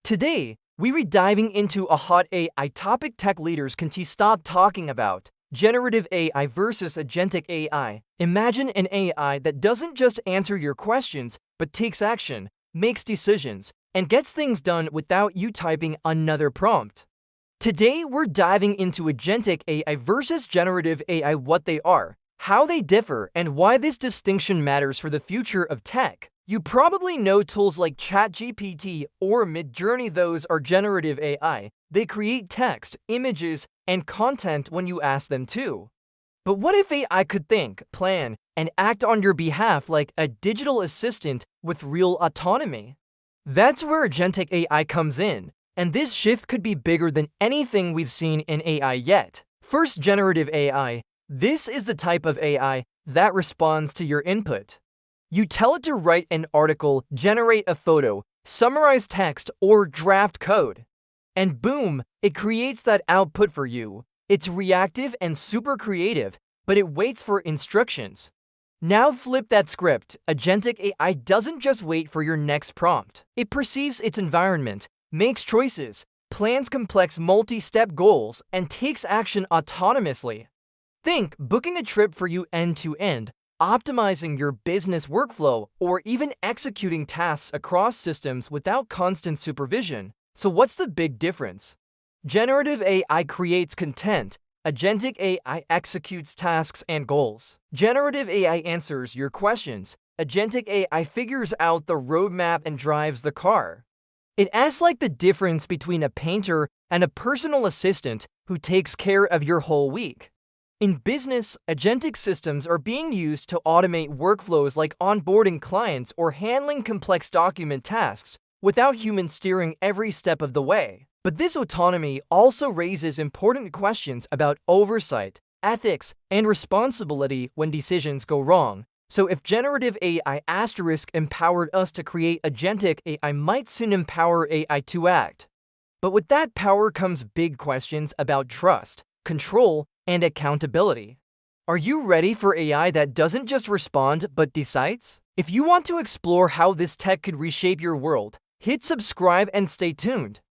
Today, we are diving into a hot AI topic tech leaders can't stop talking about: generative AI versus agentic AI. Imagine an AI that doesn't just answer your questions, but takes action, makes decisions, and gets things done without you typing another prompt. Today, we're diving into agentic AI versus generative AI, what they are, how they differ, and why this distinction matters for the future of tech. You probably know tools like ChatGPT or Midjourney. Those are generative AI. They create text, images, and content when you ask them to. But what if AI could think, plan, and act on your behalf like a digital assistant with real autonomy? That's where agentic AI comes in, and this shift could be bigger than anything we've seen in AI yet. First, generative AI. This is the type of AI that responds to your input. You tell it to write an article, generate a photo, summarize text, or draft code. And boom, it creates that output for you. It's reactive and super creative, but it waits for instructions. Now flip that script. Agentic AI doesn't just wait for your next prompt. It perceives its environment, makes choices, plans complex multi-step goals, and takes action autonomously. Think booking a trip for you end-to-end, optimizing your business workflow, or even executing tasks across systems without constant supervision. So what's the big difference? Generative AI creates content. Agentic AI executes tasks and goals. Generative AI answers your questions. Agentic AI figures out the roadmap and drives the car. It acts like the difference between a painter and a personal assistant who takes care of your whole week. In business, agentic systems are being used to automate workflows like onboarding clients or handling complex document tasks without humans steering every step of the way. But this autonomy also raises important questions about oversight, ethics, and responsibility when decisions go wrong. So if generative AI asterisk empowered us to create, agentic AI might soon empower AI to act. But with that power comes big questions about trust, control, and accountability. Are you ready for AI that doesn't just respond but decides? If you want to explore how this tech could reshape your world, hit subscribe and stay tuned.